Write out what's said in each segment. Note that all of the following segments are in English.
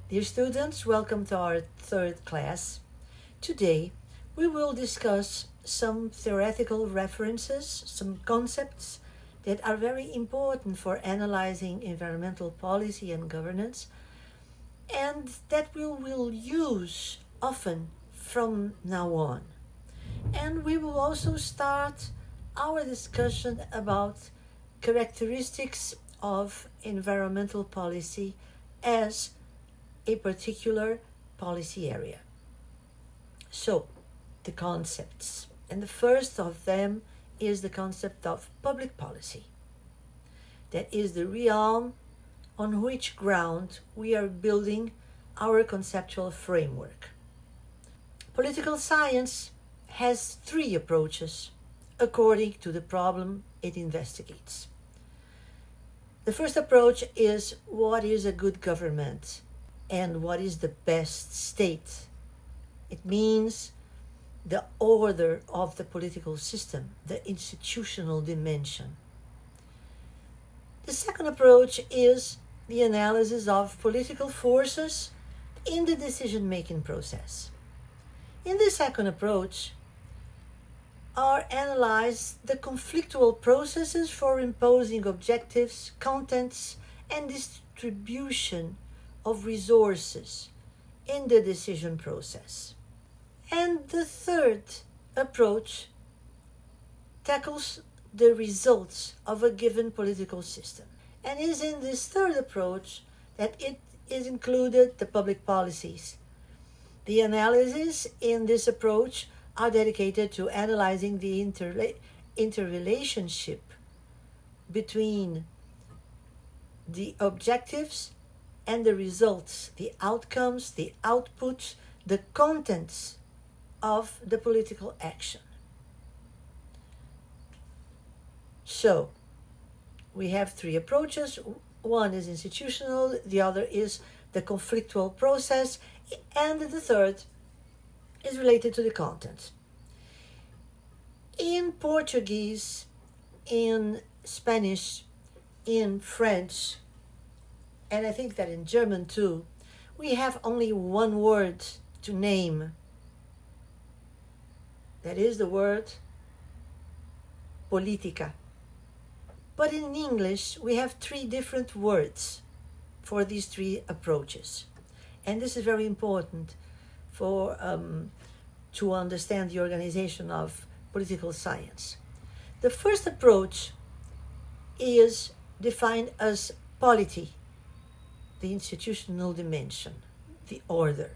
Dear students, welcome to our third class. Today, we will discuss some theoretical references, some concepts that are very important for analyzing environmental policy and governance, and that we will use often from now on. And we will also start our discussion about characteristics of environmental policy as a particular policy area. So, the concepts. And the first of them is the concept of public policy. That is the realm on which ground we are building our conceptual framework. Political science has three approaches according to the problem it investigates. The first approach is what is a good government and what is the best state. It means the order of the political system, the institutional dimension. The second approach is the analysis of political forces in the decision-making process. In the second approach are analyzed the conflictual processes for imposing objectives, contents, and distribution of resources in the decision process. And the third approach tackles the results of a given political system. And is in this third approach that it is included the public policies. The analysis in this approach are dedicated to analyzing the interrelationship between the objectives and the results, the outcomes, the outputs, the contents of the political action. So, we have three approaches. One is institutional, the other is the conflictual process, and the third is related to the content. In Portuguese, in Spanish, in French, and I think that in German too, we have only one word to name. That is the word política. But in English, we have three different words for these three approaches. And this is very important for to understand the organization of political science. The first approach is defined as polity, the institutional dimension, the order.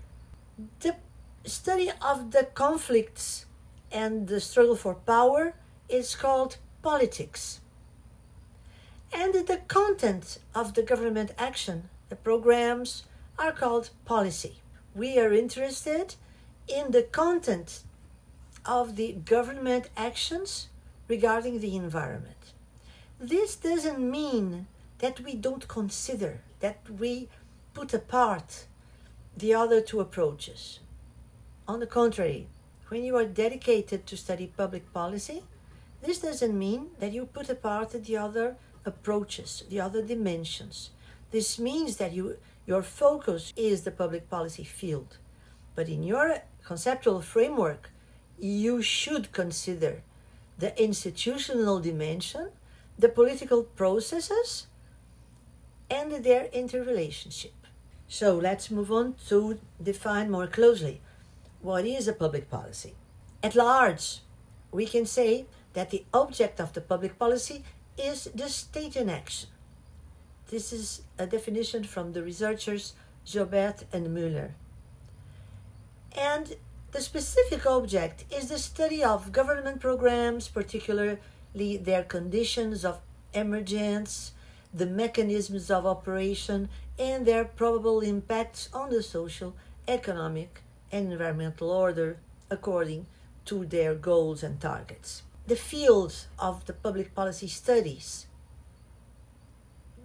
The study of the conflicts and the struggle for power is called politics. And the content of the government action, the programs, are called policy. We are interested in the content of the government actions regarding the environment. This doesn't mean that we don't consider, that we put apart the other two approaches. On the contrary, when you are dedicated to study public policy, this doesn't mean that you put apart the other approaches, the other dimensions. This means that your focus is the public policy field. But in your conceptual framework, you should consider the institutional dimension, the political processes, and their interrelationship. So let's move on to define more closely what is a public policy. At large, we can say that the object of the public policy is the state in action. This is a definition from the researchers Jobert and Müller. And the specific object is the study of government programs, particularly their conditions of emergence, the mechanisms of operation, and their probable impacts on the social, economic, and environmental order according to their goals and targets. The field of the public policy studies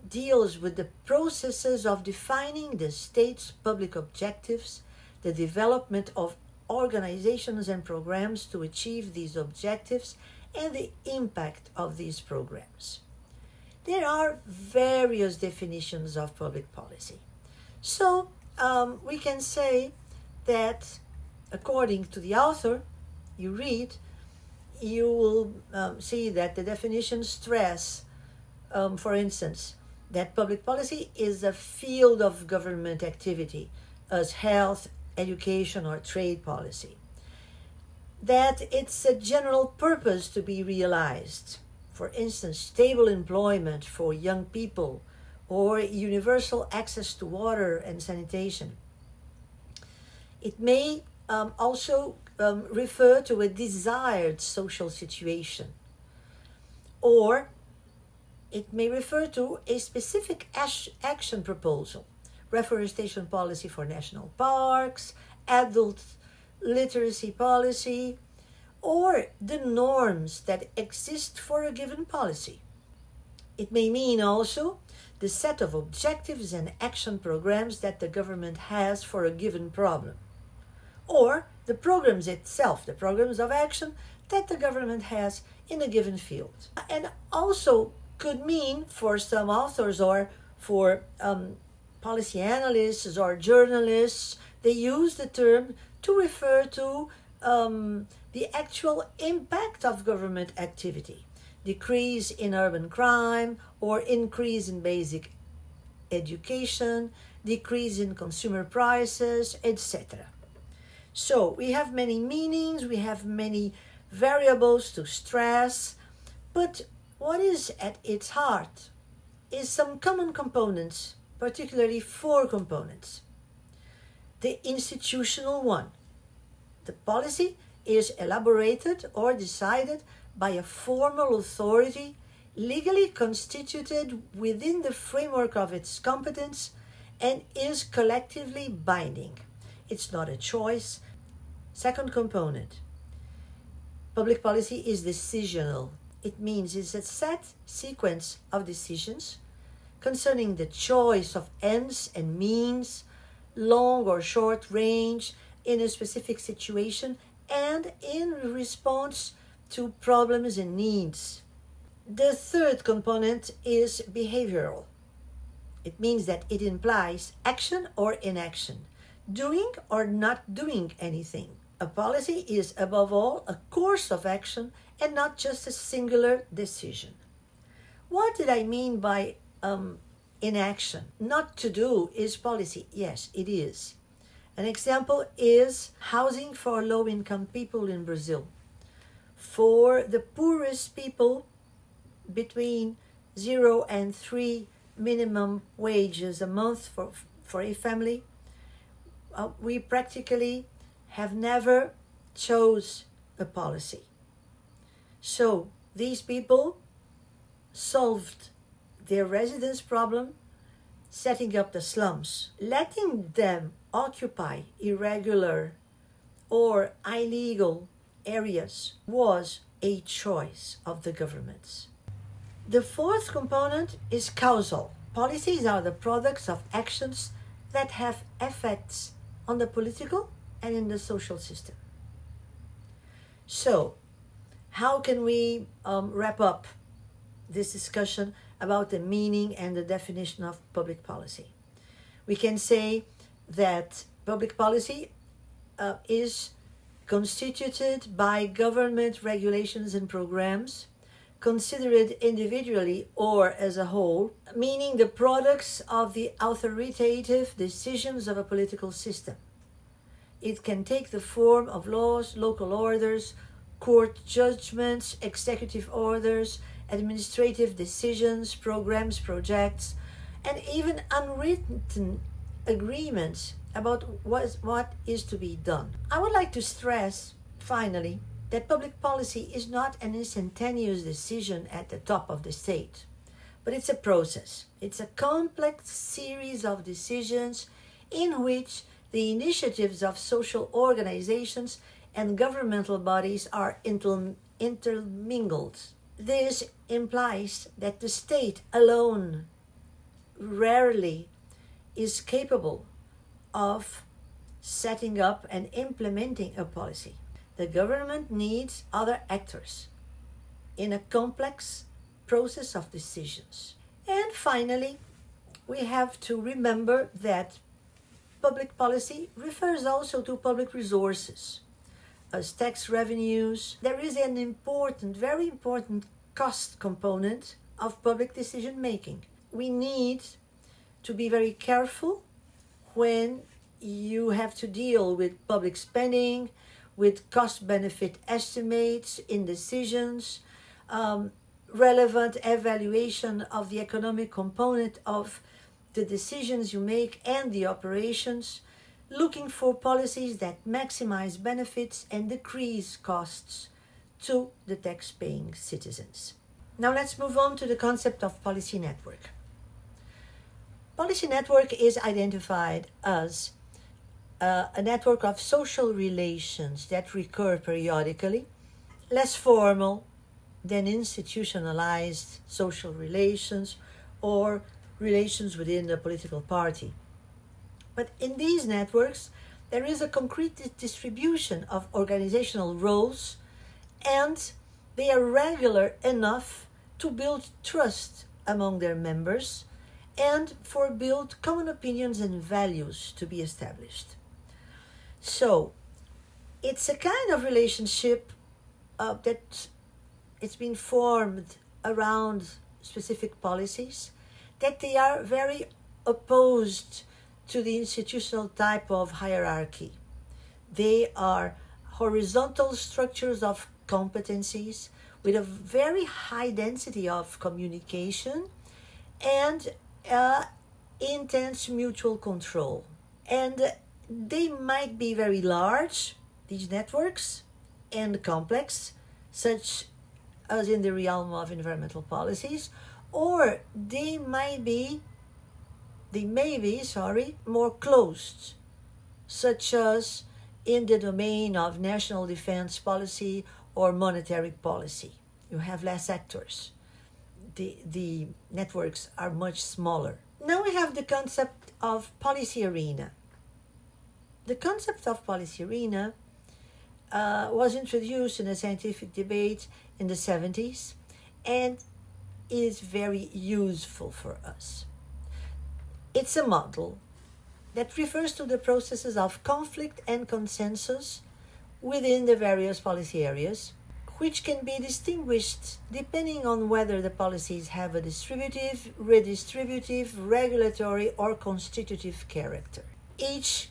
deals with the processes of defining the state's public objectives, the development of organizations and programs to achieve these objectives, and the impact of these programs. There are various definitions of public policy. So we can say that according to the author you read, you will see that the definitions stress, for instance, that public policy is a field of government activity as health, education, or trade policy. That it's a general purpose to be realized. For instance, stable employment for young people or universal access to water and sanitation. It may also refer to a desired social situation, or it may refer to a specific action proposal, reforestation policy for national parks, adult literacy policy, or the norms that exist for a given policy. It may mean also the set of objectives and action programs that the government has for a given problem, or the programs itself, the programs of action that the government has in a given field. And also could mean, for some authors or for policy analysts or journalists, they use the term to refer to the actual impact of government activity, decrease in urban crime or increase in basic education, decrease in consumer prices, etc. So we have many meanings, we have many variables to stress, but what is at its heart is some common components, particularly 4 components. The institutional one. The policy is elaborated or decided by a formal authority legally constituted within the framework of its competence and is collectively binding. It's not a choice. Second component. Public policy is decisional. It means it's a set sequence of decisions concerning the choice of ends and means, long or short range, in a specific situation and in response to problems and needs. The third component is behavioral. It means that it implies action or inaction, doing or not doing anything. A policy is above all a course of action and not just a singular decision. What did I mean by inaction? Not to do is policy. Yes, it is. An example is housing for low-income people in Brazil. For the poorest people, between 0 and 3 minimum wages a month for a family, we practically have never chose a policy. So these people solved their residence problem, setting up the slums. Letting them occupy irregular or illegal areas was a choice of the governments. The fourth component is causal. Policies are the products of actions that have effects on the political and in the social system. So, how can we wrap up this discussion about the meaning and the definition of public policy? We can say that public policy is constituted by government regulations and programs, considered individually or as a whole, meaning the products of the authoritative decisions of a political system. It can take the form of laws, local orders, court judgments, executive orders, administrative decisions, programs, projects, and even unwritten agreements about what is to be done. I would like to stress, finally, that public policy is not an instantaneous decision at the top of the state, but it's a process. It's a complex series of decisions in which the initiatives of social organizations and governmental bodies are intermingled. This implies that the state alone rarely is capable of setting up and implementing a policy. The government needs other actors in a complex process of decisions. And finally, we have to remember that public policy refers also to public resources, as tax revenues. There is an important, very important cost component of public decision making. We need to be very careful when you have to deal with public spending, with cost-benefit estimates in decisions, relevant evaluation of the economic component of the decisions you make and the operations, looking for policies that maximize benefits and decrease costs to the tax-paying citizens. Now let's move on to the concept of policy network. Policy network is identified as a network of social relations that recur periodically, less formal than institutionalized social relations or relations within a political party. But in these networks, there is a concrete distribution of organizational roles, and they are regular enough to build trust among their members and for build common opinions and values to be established. So it's a kind of relationship that it's been formed around specific policies, that they are very opposed to the institutional type of hierarchy. They are horizontal structures of competencies with a very high density of communication and intense mutual control. And they might be very large, these networks, and complex, such as in the realm of environmental policies, or they may be more closed, such as in the domain of national defense policy or monetary policy. You have less actors. The networks are much smaller. Now we have the concept of policy arena. The concept of policy arena was introduced in a scientific debate in the 70s and is very useful for us. It's a model that refers to the processes of conflict and consensus within the various policy areas, which can be distinguished depending on whether the policies have a distributive, redistributive, regulatory, or constitutive character. Each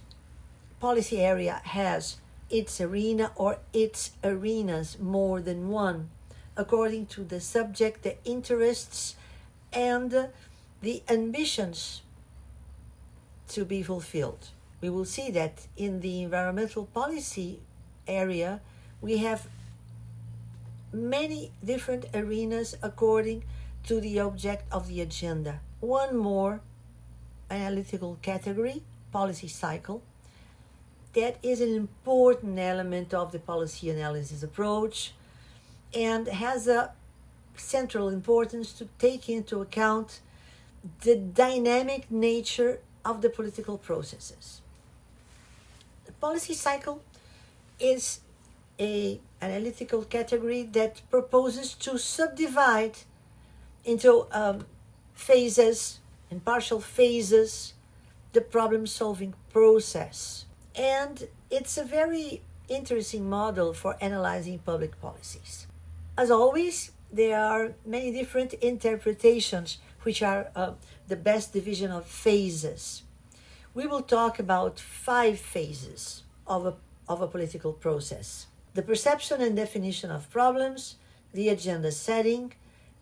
policy area has its arena or its arenas, more than one, according to the subject, the interests, and the ambitions to be fulfilled. We will see that in the environmental policy area, we have many different arenas according to the object of the agenda. One more analytical category, policy cycle, that is an important element of the policy analysis approach and has a central importance to take into account the dynamic nature of the political processes. The policy cycle is an analytical category that proposes to subdivide into phases and partial phases the problem-solving process. And it's a very interesting model for analyzing public policies. As always, there are many different interpretations which are the best division of phases. We will talk about 5 phases of a political process: the perception and definition of problems, the agenda setting,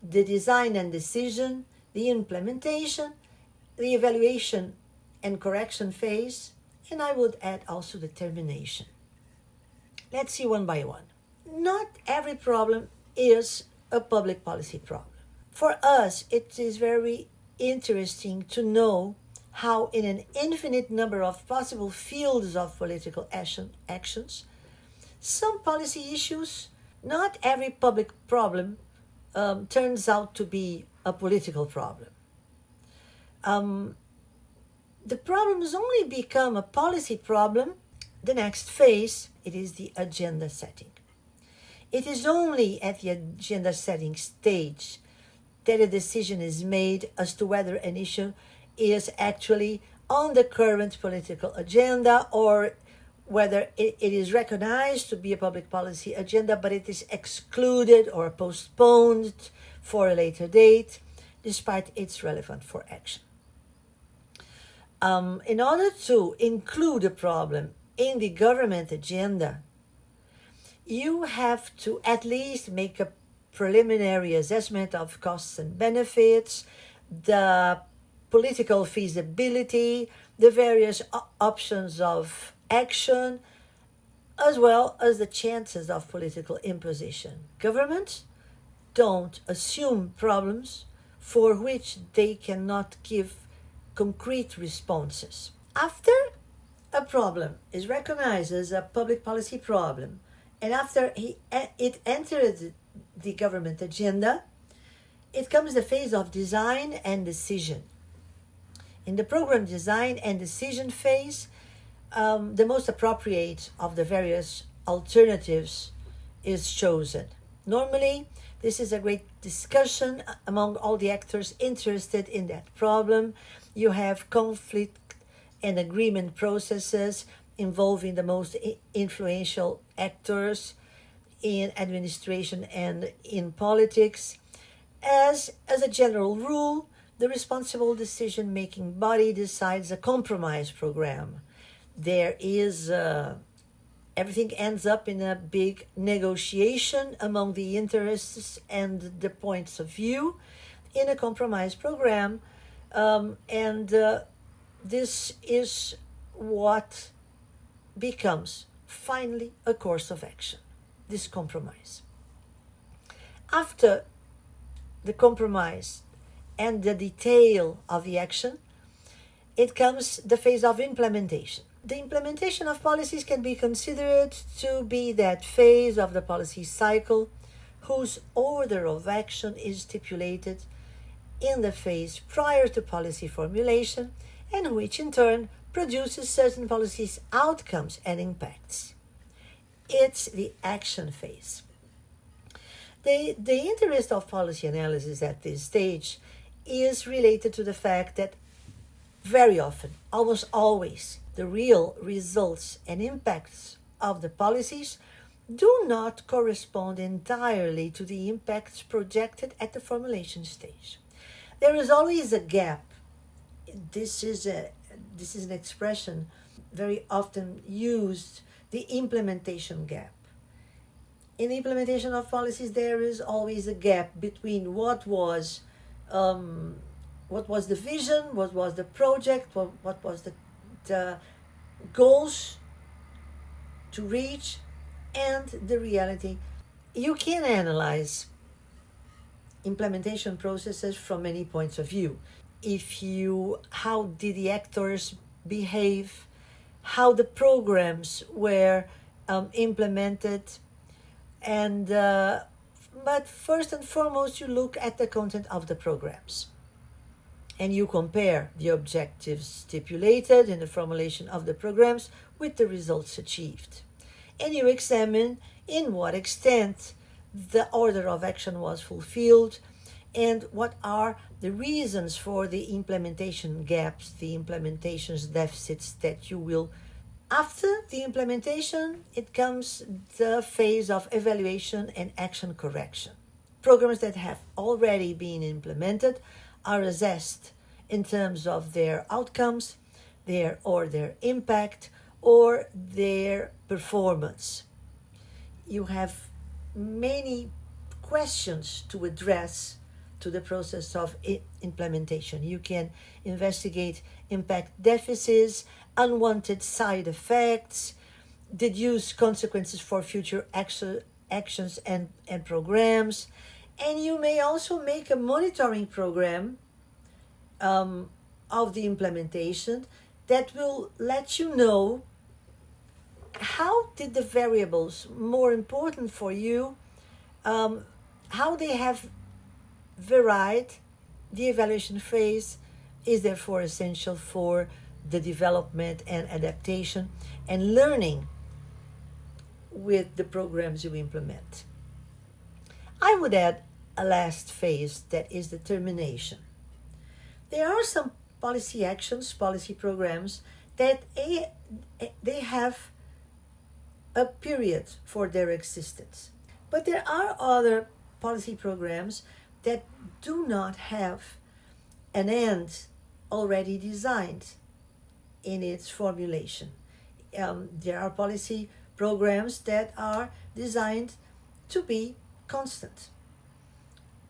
the design and decision, the implementation, the evaluation and correction phase, and I would add also the termination. Let's see one by one. Not every problem is a public policy problem. For us, it is very interesting to know how in an infinite number of possible fields of political actions, some policy issues, not every public problem turns out to be a political problem. The problems only become a policy problem. The next phase, it is the agenda setting. It is only at the agenda setting stage that a decision is made as to whether an issue is actually on the current political agenda, or whether it is recognized to be a public policy agenda, but it is excluded or postponed for a later date, despite its relevance for action. In order to include a problem in the government agenda, you have to at least make a preliminary assessment of costs and benefits, the political feasibility, the various options of action, as well as the chances of political imposition. Governments don't assume problems for which they cannot give concrete responses. After a problem is recognized as a public policy problem, and after it entered the government agenda, it comes the phase of design and decision. In the program design and decision phase, the most appropriate of the various alternatives is chosen. Normally, this is a great discussion among all the actors interested in that problem. You have conflict and agreement processes involving the most influential actors in administration and in politics. As a general rule, the responsible decision-making body decides a compromise program. There is everything ends up in a big negotiation among the interests and the points of view in a compromise program, and this is what becomes finally a course of action, this compromise. After the compromise and the detail of the action, it comes the phase of implementation. The implementation of policies can be considered to be that phase of the policy cycle whose order of action is stipulated in the phase prior to policy formulation, and which in turn produces certain policies' outcomes and impacts. It's the action phase. The interest of policy analysis at this stage is related to the fact that very often, almost always, the real results and impacts of the policies do not correspond entirely to the impacts projected at the formulation stage. There is always a gap. This is an expression very often used, the implementation gap. In the implementation of policies, there is always a gap between what was the vision, what was the project, what was the goals to reach, and the reality. You can analyze implementation processes from many points of view. How did the actors behave, how the programs were implemented, and but first and foremost, you look at the content of the programs. And you compare the objectives stipulated in the formulation of the programs with the results achieved. And you examine in what extent the order of action was fulfilled and what are the reasons for the implementation gaps, the implementation deficits that you will. After the implementation, it comes the phase of evaluation and action correction. Programs that have already been implemented are assessed in terms of their outcomes, their impact, or their performance. You have many questions to address to the process of implementation. You can investigate impact deficits, unwanted side effects, deduce consequences for future actions and programs, and you may also make a monitoring program of the implementation that will let you know how did the variables more important for you, how they have varied. The evaluation phase is therefore essential for the development and adaptation and learning with the programs you implement. I would add a last phase that is the termination. There are some policy actions, policy programs that they have a period for their existence. But there are other policy programs that do not have an end already designed in its formulation. There are policy programs that are designed to be constant.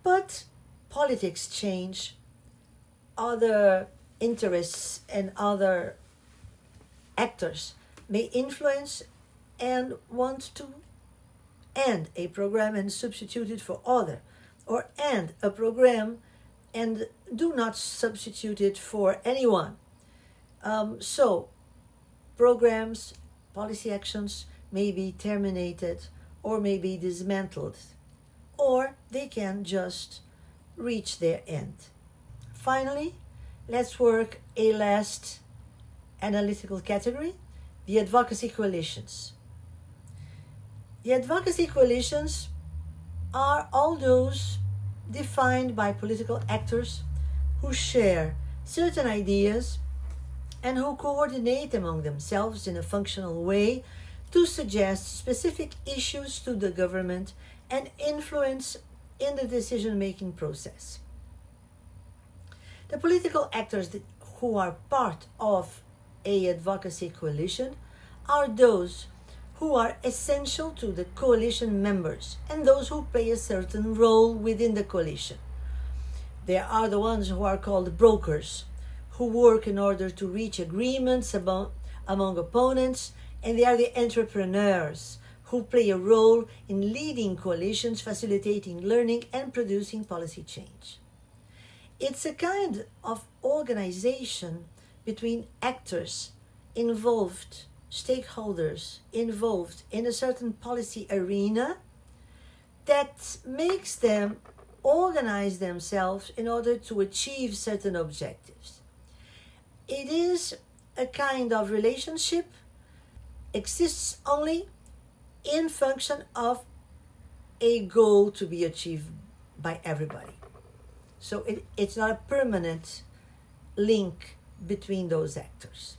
But politics change, other interests and other actors may influence and want to end a program and substitute it for other, or end a program and do not substitute it for anyone. So programs, policy actions may be terminated or may be dismantled, or they can just reach their end. Finally, let's work a last analytical category, the advocacy coalitions. The advocacy coalitions are all those defined by political actors who share certain ideas and who coordinate among themselves in a functional way to suggest specific issues to the government and influence in the decision-making process. The political actors who are part of an advocacy coalition are those who are essential to the coalition members and those who play a certain role within the coalition. There are the ones who are called brokers, who work in order to reach agreements among opponents, and they are the entrepreneurs, who play a role in leading coalitions, facilitating learning and producing policy change. It's a kind of organization between actors involved, stakeholders involved in a certain policy arena that makes them organize themselves in order to achieve certain objectives. It is a kind of relationship, exists only in function of a goal to be achieved by everybody. So it's not a permanent link between those actors.